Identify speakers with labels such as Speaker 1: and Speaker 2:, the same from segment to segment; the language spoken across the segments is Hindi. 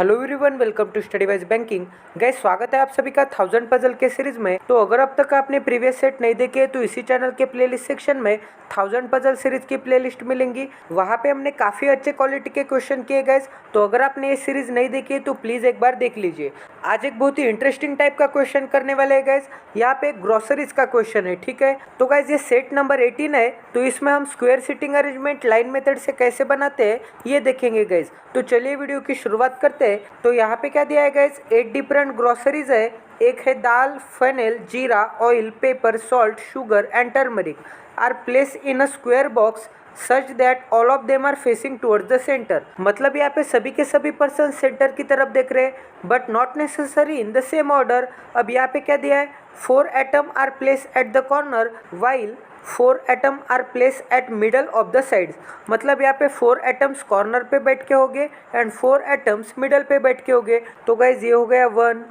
Speaker 1: Hello everyone, welcome to Study Wise banking. Guys, स्वागत है आप सभी का 1000 पजल के सीरीज में। तो अगर अब तक आपने प्रीवियस सेट नहीं देखे तो इसी चैनल के प्लेलिस्ट सेक्शन में 1000 पजल सीरीज की प्लेलिस्ट मिलेंगी। वहाँ पे हमने काफ़ी अच्छे क्वालिटी के क्वेश्चन किए गाइस। तो अगर आपने ये सीरीज नहीं देखी है तो प्लीज़ एक बार देख लीजिए। आज एक बहुत ही इंटरेस्टिंग टाइप का क्वेश्चन करने वाले हैं गाइस। यहाँ पे ग्रोसरीज का क्वेश्चन है, ठीक है। तो गाइस, ये सेट नंबर 18 है। तो इसमें हम square sitting arrangement line method से कैसे बनाते हैं ये देखेंगे गाइस। तो चलिए वीडियो की शुरुआत करते हैं। तो यहाँ पे क्या दिया है गाइस, 8 डिफरेंट ग्रोसरीज है। एक है dal, fennel, jeera, oil, pepper, salt, sugar and turmeric are place in a square box such that all of them are facing towards the centre. मतलब यहाँ पे सभी के सभी पर्सन सेंटर की तरफ देख रहे हैं, but not necessary in the same order. अब यहाँ पे क्या दिया है, 4 atom are place at the corner while 4 atom are place at middle of the sides. मतलब यहाँ पे 4 एटम्स कॉर्नर पे बैठ के होंगे एंड 4 एटम्स मिडल पे बैठ के होंगे। तो गाइज ये हो गया 1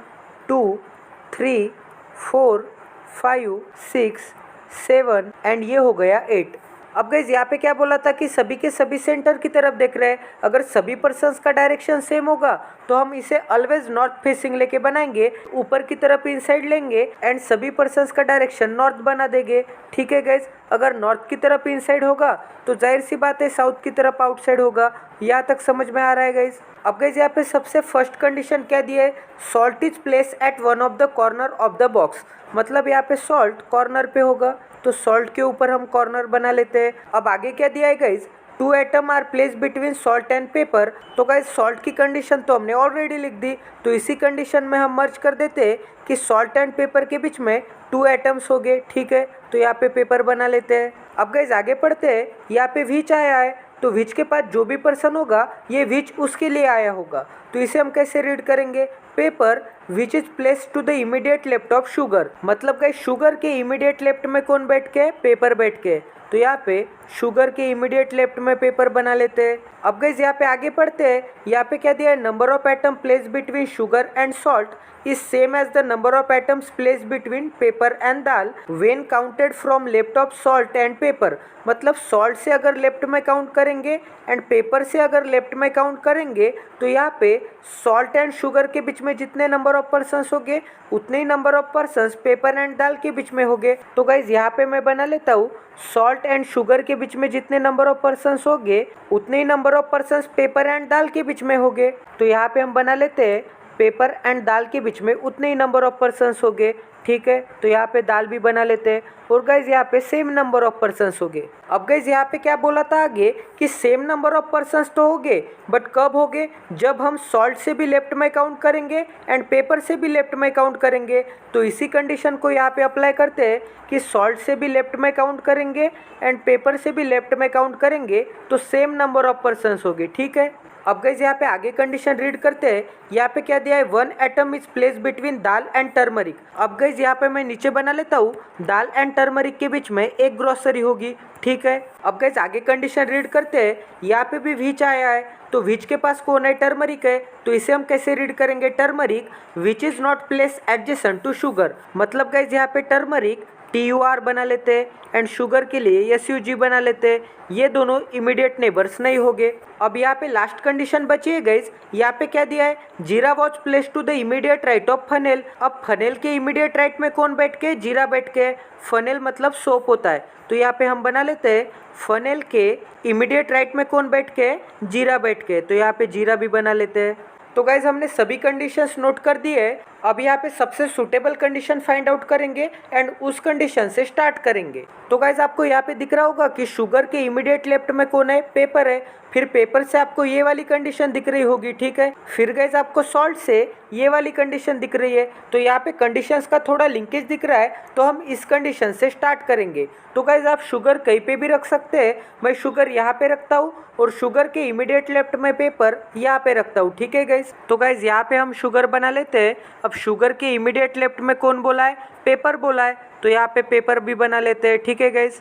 Speaker 1: 2 3 4 5 6 7 एंड ये हो गया 8। अब गाइज यहाँ पे क्या बोला था कि सभी के सभी सेंटर की तरफ देख रहे हैं। अगर सभी पर्सन्स का डायरेक्शन सेम होगा तो हम इसे ऑलवेज नॉर्थ फेसिंग लेके बनाएंगे, ऊपर की तरफ इनसाइड लेंगे एंड सभी पर्सन्स का डायरेक्शन नॉर्थ बना देंगे, ठीक है गाइज। अगर नॉर्थ की तरफ इनसाइड होगा तो जाहिर सी बात है साउथ की तरफ आउटसाइड होगा। यहाँ तक समझ में आ रहा है गाइज। अब गाइज यहाँ पे सबसे फर्स्ट कंडीशन क्या दी है, salt is place at one of the corner of the box. मतलब यहाँ पे सॉल्ट कॉर्नर पे होगा तो सॉल्ट के ऊपर हम कॉर्नर बना लेते हैं। अब आगे क्या दिया है guys, 2 atom are place between salt and pepper. तो गाइज सॉल्ट की कंडीशन तो हमने ऑलरेडी लिख दी, तो इसी कंडीशन में हम मर्ज कर देते हैं कि सॉल्ट एंड पेपर के बीच में 2 एटम्स हो गए, ठीक है। तो यहाँ पे पेपर बना लेते हैं। अब गाइज आगे पढ़ते हैं। यहाँ पे विच आया है, तो विच के पास जो भी पर्सन होगा ये विच उसके लिए आया होगा। तो इसे हम कैसे रीड करेंगे, pepper which is place to the immediate left of sugar. मतलब गाइस शुगर के इमीडिएट लेफ्ट में कौन बैठ के, पेपर बैठ के। तो यहाँ पे शुगर के इमीडिएट लेफ्ट में पेपर बना लेते हैं। अब गाइस यहाँ पे आगे पढ़ते हैं। यहाँ पे क्या दिया है, number of atom place between sugar and salt is same as the number of atoms place between pepper and dal when counted from left of salt and pepper. मतलब सॉल्ट से अगर लेफ्ट में काउंट करेंगे एंड पेपर से अगर लेफ्ट में काउंट करेंगे तो यहाँ पे सॉल्ट एंड शुगर के बीच में जितने नंबर ऑफ पर्सन्स होंगे उतने ही number of persons paper and दाल के बीच में होंगे। तो गाइज यहाँ पे मैं बना लेता हूँ, सॉल्ट एंड शुगर के बीच में जितने नंबर ऑफ पर्सन्स होंगे उतने ही number of persons paper and दाल के बीच में होंगे। तो यहाँ पे हम बना लेते हैं, पेपर एंड दाल के बीच में उतने ही नंबर ऑफ पर्सन्स होंगे, ठीक है। तो यहाँ पे दाल भी बना लेते हैं और गाइज यहाँ पे सेम नंबर ऑफ पर्सन्स होंगे। अब गाइज यहाँ पे क्या बोला था आगे कि सेम नंबर ऑफ पर्सन्स तो होंगे, बट कब होंगे, जब हम सॉल्ट से भी लेफ्ट में काउंट करेंगे एंड पेपर से भी लेफ्ट में काउंट करेंगे। तो इसी कंडीशन को यहाँ पे अप्लाई करते हैं कि सॉल्ट से भी लेफ्ट में काउंट करेंगे एंड पेपर से भी लेफ्ट में काउंट करेंगे तो सेम नंबर ऑफ पर्सन्स होंगे, ठीक है। अब गाइज यहाँ पे आगे कंडीशन रीड करते हैं। यहाँ पे क्या दिया है, 1 atom is place between dal and turmeric. अब गाइज यहाँ पे मैं नीचे बना लेता हूँ, दाल एंड टर्मरिक के बीच में एक ग्रोसरी होगी, ठीक है। अब गाइज आगे कंडीशन रीड करते हैं। यहाँ पे भी विच आया है, तो विच के पास कौन है, टर्मरिक है। तो इसे हम कैसे रीड करेंगे, turmeric which is not place adjacent to sugar. मतलब गाइज यहाँ पे टर्मरिक TUR बना लेते हैं एंड शुगर के लिए SUG बना लेते हैं। ये दोनों इमीडिएट नेबर्स नहीं होंगे। अब यहाँ पे लास्ट कंडीशन बची है गाइज। यहाँ पे क्या दिया है, jeera was place to the immediate right of fennel. अब फनेल के इमीडिएट राइट में कौन बैठ के, जीरा बैठ के। फनेल मतलब सोप होता है, तो यहाँ पे हम बना लेते हैं, फनेल के इमीडिएट राइट में कौन बैठ के, जीरा बैठ के। तो यहाँ पे जीरा भी बना लेते हैं। तो गाइज हमने सभी कंडीशंस नोट कर दी है। अब यहाँ पे सबसे सूटेबल कंडीशन फाइंड आउट करेंगे एंड उस कंडीशन से स्टार्ट करेंगे। तो गाइज आपको यहाँ पे दिख रहा होगा कि शुगर के इमीडिएट लेफ्ट में कौन है, पेपर है। फिर पेपर से आपको ये वाली कंडीशन दिख रही होगी, ठीक है। फिर गाइज आपको सॉल्ट से ये वाली कंडीशन दिख रही है। तो यहाँ पे कंडीशंस का थोड़ा लिंकेज दिख रहा है, तो हम इस कंडीशन से स्टार्ट करेंगे। तो गाइज आप शुगर कहीं पे भी रख सकते हैं। मैं शुगर यहाँ पे रखता हूँ और शुगर के इमीडिएट लेफ्ट में पेपर यहाँ पे रखता हूँ, ठीक है गाइज। तो गाइज यहाँ पे हम शुगर बना लेते हैं। अब शुगर के इमीडिएट लेफ्ट में कौन बोला है, पेपर बोला है, तो यहाँ पे पेपर भी बना लेते हैं, ठीक है गाइज।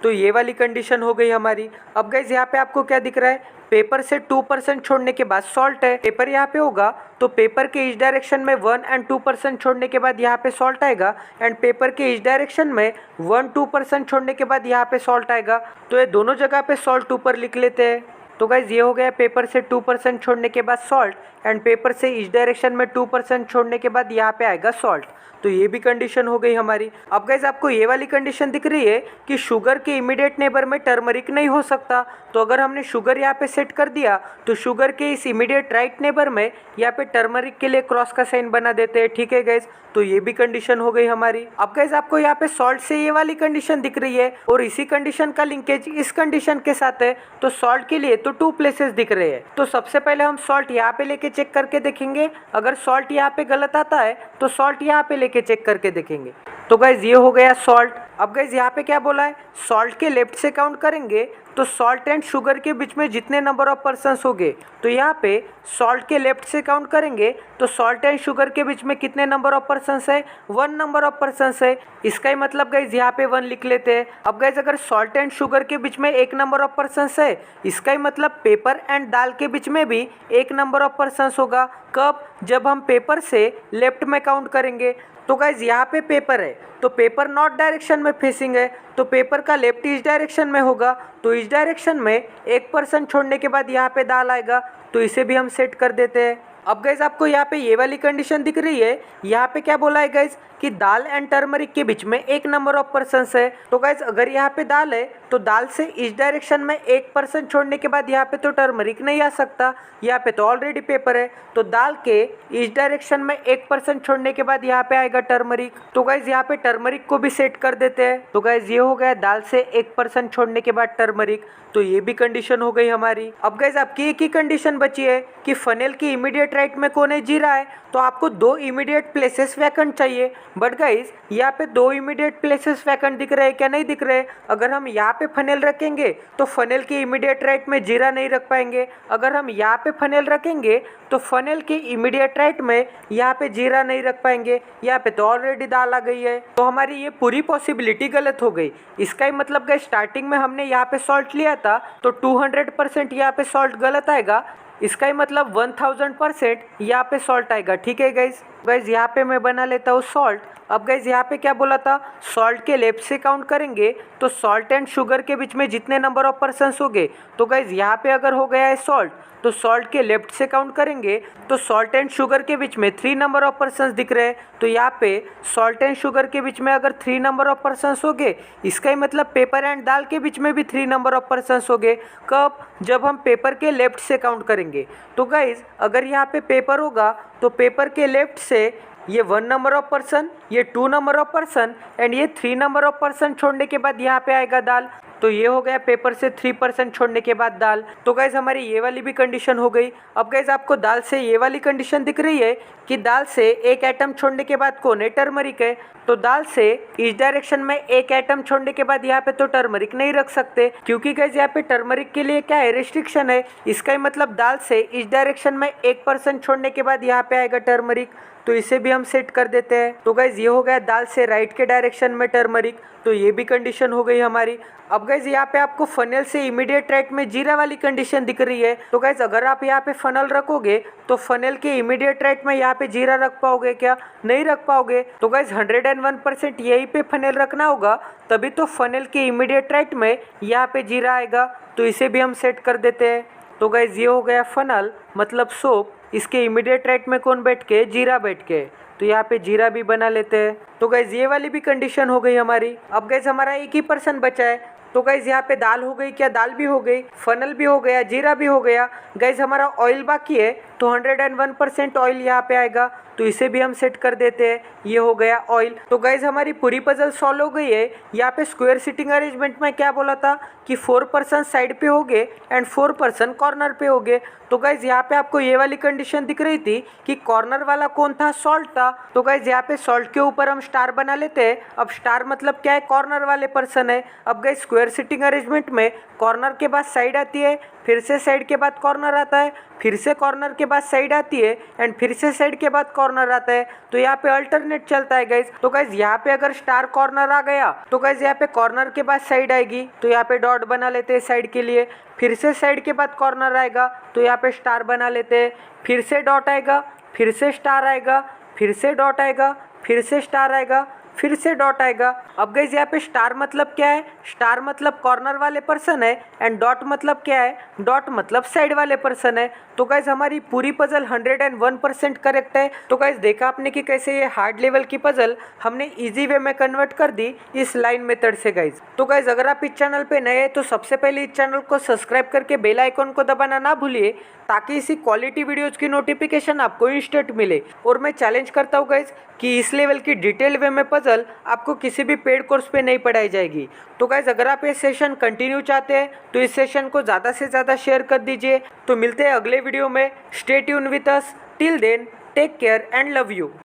Speaker 1: तो ये वाली कंडीशन हो गई हमारी। अब गाइज यहाँ पे आपको क्या दिख रहा है, पेपर से 2% छोड़ने के बाद सॉल्ट है। पेपर यहाँ पे होगा तो पेपर के इस डायरेक्शन में 1 और 2% छोड़ने के बाद यहाँ पे सॉल्ट आएगा एंड पेपर के इस डायरेक्शन में 1-2% छोड़ने के बाद यहाँ पे सॉल्ट आएगा। तो ये दोनों जगह पे सॉल्ट ऊपर लिख लेते हैं। तो गाइज ये हो गया पेपर से 2% छोड़ने के बाद सॉल्ट, एंड पेपर से इस डायरेक्शन में 2% छोड़ने के बाद यहाँ पे आएगा सॉल्ट। तो ये भी कंडीशन हो गई हमारी। अब गाइज आपको ये वाली कंडीशन दिख रही है कि शुगर के इमीडिएट नेबर में टर्मरिक नहीं हो सकता। तो अगर हमने शुगर यहाँ पे सेट कर दिया तो शुगर के इस इमीडिएट राइट नेबर में यहाँ पे टर्मरिक के लिए क्रॉस का साइन बना देते हैं। ठीक है गाइज, तो ये भी कंडीशन हो गई हमारी। अब गाइज आपको यहाँ पे सॉल्ट से ये वाली कंडीशन दिख रही है और इसी कंडीशन का लिंकेज इस कंडीशन के साथ है। तो सॉल्ट के लिए तो 2 प्लेसेस दिख रहे हैं। तो सबसे पहले हम सॉल्ट यहाँ पे लेके चेक करके देखेंगे। अगर सॉल्ट यहाँ पे गलत आता है तो सॉल्ट यहाँ पे लेके चेक करके देखेंगे। तो गाइज ये हो गया सॉल्ट। अब गाइज यहाँ पे क्या बोला है, सॉल्ट के लेफ्ट से काउंट करेंगे तो सॉल्ट एंड शुगर के बीच में जितने नंबर ऑफ पर्सन्स होंगे, तो यहाँ पे सॉल्ट के लेफ्ट से काउंट करेंगे तो सॉल्ट एंड शुगर के बीच में कितने नंबर ऑफ पर्सन्स है, 1 नंबर ऑफ पर्सन्स है। इसका ही मतलब गाइज यहाँ पे 1 लिख लेते हैं। अब गाइज अगर सॉल्ट एंड शुगर के बीच में 1 नंबर ऑफ पर्सन्स है, इसका ही मतलब पेपर एंड दाल के बीच में भी 1 नंबर ऑफ पर्सन्स होगा। कब, जब हम पेपर से लेफ्ट में काउंट करेंगे। तो गाइज यहाँ पे पेपर है तो पेपर नॉर्थ डायरेक्शन में फेसिंग है, तो पेपर का लेफ्ट इस डायरेक्शन में होगा। तो इस डायरेक्शन में 1% छोड़ने के बाद यहाँ पे दाल आएगा, तो इसे भी हम सेट कर देते हैं। अब गाइज आपको यहाँ पे ये वाली कंडीशन दिख रही है। यहाँ पे क्या बोला है गाइज कि दाल एंड टर्मरिक के बीच में 1 नंबर ऑफ पर्सन्स है। तो गाइज अगर यहाँ पे दाल है तो दाल से इस डायरेक्शन में 1% छोड़ने के बाद यहाँ पे तो टर्मरिक नहीं आ सकता, यहाँ पे तो ऑलरेडी पेपर है। तो दाल के इस डायरेक्शन में 1% छोड़ने के बाद यहाँ पे आएगा टर्मरिक। तो गाइज यहाँ पे टर्मरिक को भी सेट कर देते हैं। तो गाइज ये हो गया दाल से 1% छोड़ने के बाद टर्मरिक। तो ये भी कंडीशन हो गई हमारी। अब गाइज आपकी एक ही कंडीशन बची है कि फनेल की इमीडिएट राइट में कौन है, जीरा है। तो आपको 2 इमीडिएट प्लेसेस वैकेंट चाहिए। बट गाइज यहाँ पे 2 इमीडिएट प्लेसेस वैकेंट दिख रहे हैं क्या, नहीं दिख रहे। अगर हम यहाँ पे फनेल रखेंगे तो फनेल की इमीडिएट राइट में जीरा नहीं रख पाएंगे। अगर हम यहाँ पे फनेल रखेंगे तो फनेल की इमीडिएट राइट में यहाँ पे जीरा नहीं रख पाएंगे, यहाँ पे तो ऑलरेडी दाल आ गई है। तो हमारी ये पूरी पॉसिबिलिटी गलत हो गई। इसका ही मतलब गाइज स्टार्टिंग में हमने यहाँ पे सॉल्ट लिया था तो 200% यहाँ पे सॉल्ट गलत आएगा। इसका ही मतलब 1000% यहाँ पे सॉल्ट आएगा। ठीक है गाइज यहाँ पे मैं बना लेता हूँ सॉल्ट। अब गाइज यहाँ पे क्या बोला था, सॉल्ट के लेफ्ट से काउंट करेंगे तो सॉल्ट एंड शुगर के बीच में जितने नंबर ऑफ पर्सन्स होंगे। तो गाइज यहाँ पे अगर हो गया है सॉल्ट तो सॉल्ट के लेफ्ट से काउंट करेंगे तो सॉल्ट एंड शुगर के बीच में 3 नंबर ऑफ पर्सन्स दिख रहे हैं। तो यहाँ पे सॉल्ट एंड शुगर के बीच में अगर 3 नंबर ऑफ पर्सन्स होंगे, इसका ही मतलब पेपर एंड दाल के बीच में भी 3 नंबर ऑफ पर्सन्स होंगे। कब, जब हम पेपर के लेफ्ट से काउंट करेंगे। तो गाइज अगर यहाँ पे पेपर होगा तो पेपर के लेफ्ट से ये 1 नंबर ऑफ पर्सन, ये 2 नंबर ऑफ पर्सन एंड ये 3 नंबर ऑफ पर्सन छोड़ने के बाद यहाँ पे आएगा दाल। तो ये हो गया पेपर से 3% छोड़ने के बाद दाल। तो गाइज हमारी ये वाली भी कंडीशन हो गई। अब गाइज आपको दाल से ये वाली कंडीशन दिख रही है कि दाल से 1 एटम छोड़ने के बाद कौन है, टर्मरिक है। तो दाल से इस डायरेक्शन में 1 एटम छोड़ने के बाद यहाँ पे तो टर्मरिक नहीं रख सकते, क्योंकि गाइज यहाँ पे टर्मरिक के लिए क्या है, रेस्ट्रिक्शन है। इसका ही मतलब दाल से इस डायरेक्शन में 1% छोड़ने के बाद यहाँ पे आएगा टर्मरिक। तो इसे भी हम सेट कर देते हैं। तो गाइज ये हो गया दाल से राइट के डायरेक्शन में टर्मरिक। तो ये भी कंडीशन हो गई हमारी। अब गाइज यहाँ पे आपको फनल से इमीडिएट राइट में जीरा वाली कंडीशन दिख रही है। तो गाइज अगर आप यहाँ पे फनल रखोगे तो फनल के इमीडिएट राइट में यहाँ पे जीरा रख पाओगे क्या, नहीं रख पाओगे। तो गाइज 101% यहीं पे फनल रखना होगा, तभी तो फनल के इमीडिएट राइट में यहाँ पे जीरा आएगा। तो इसे भी हम सेट कर देते हैं। तो गाइज ये हो गया फनल मतलब सोप, इसके इमीडिएट राइट में कौन बैठ के, जीरा बैठ के। तो यहाँ पे जीरा भी बना लेते हैं। तो गाइज ये वाली भी कंडीशन हो गई हमारी। अब गाइज हमारा एक ही पर्सन बचा है। तो गाइज यहाँ पे दाल हो गई क्या, दाल भी हो गई, फनल भी हो गया, जीरा भी हो गया। गाइज हमारा ऑयल बाकी है, तो 101% ऑयल यहाँ पे आएगा। तो इसे भी हम सेट कर देते हैं। ये हो गया ऑयल। तो गाइज हमारी पूरी पजल सॉल्व हो गई है। यहाँ पे स्क्वायर सिटिंग अरेंजमेंट में क्या बोला था कि 4% साइड पे होंगे एंड 4% कॉर्नर पे होंगे। तो गाइज यहाँ पे आपको ये वाली कंडीशन दिख रही थी कि कॉर्नर वाला कौन था, सॉल्ट था। तो गाइज यहाँ पे सॉल्ट के ऊपर हम स्टार बना लेते हैं। अब स्टार मतलब क्या है, कॉर्नर वाले पर्सन है। अब गाइज स्क्वायर सिटिंग अरेंजमेंट में कॉर्नर के बाद साइड आती है, फिर से साइड के बाद कॉर्नर आता है, फिर से कॉर्नर के बाद साइड आती है एंड फिर से साइड के बाद कॉर्नर आता है। तो यहाँ पे अल्टरनेट चलता है गाइज। तो गाइज यहाँ पे अगर स्टार कॉर्नर आ गया तो गाइज यहाँ पे कॉर्नर के बाद साइड आएगी, तो यहाँ पे डॉट बना लेते हैं साइड के लिए। फिर से साइड के बाद कॉर्नर आएगा, तो यहाँ पे स्टार बना लेते हैं। फिर से डॉट आएगा, फिर से स्टार आएगा, फिर से डॉट आएगा, फिर से स्टार आएगा, फिर से डॉट आएगा। अब गाइस यहाँ पे स्टार मतलब क्या है, स्टार मतलब कॉर्नर वाले पर्सन है एंड डॉट मतलब क्या है, डॉट मतलब साइड वाले पर्सन है। तो गाइस हमारी पूरी पजल 101% करेक्ट है। तो गाइस देखा आपने कि कैसे ये हार्ड लेवल की पजल हमने इजी वे में कन्वर्ट कर दी इस लाइन मेथड से गाइस। तो गाइस अगर आप इस चैनल पे नए हैं तो सबसे पहले इस चैनल को सब्सक्राइब करके बेल आइकन को दबाना ना भूलिए, ताकि इसी क्वालिटी वीडियोस की नोटिफिकेशन आपको इंस्टेंट मिले। और मैं चैलेंज करता हूँ गाइस कि इस लेवल की डिटेल वे में पजल आपको किसी भी पेड कोर्स पे नहीं पढ़ाई जाएगी। तो गाइस अगर आप ये सेशन कंटिन्यू चाहते हैं तो इस सेशन को ज़्यादा से ज़्यादा शेयर कर दीजिए। तो मिलते हैं अगले वीडियो में। Stay tune with us, till then take care and love you.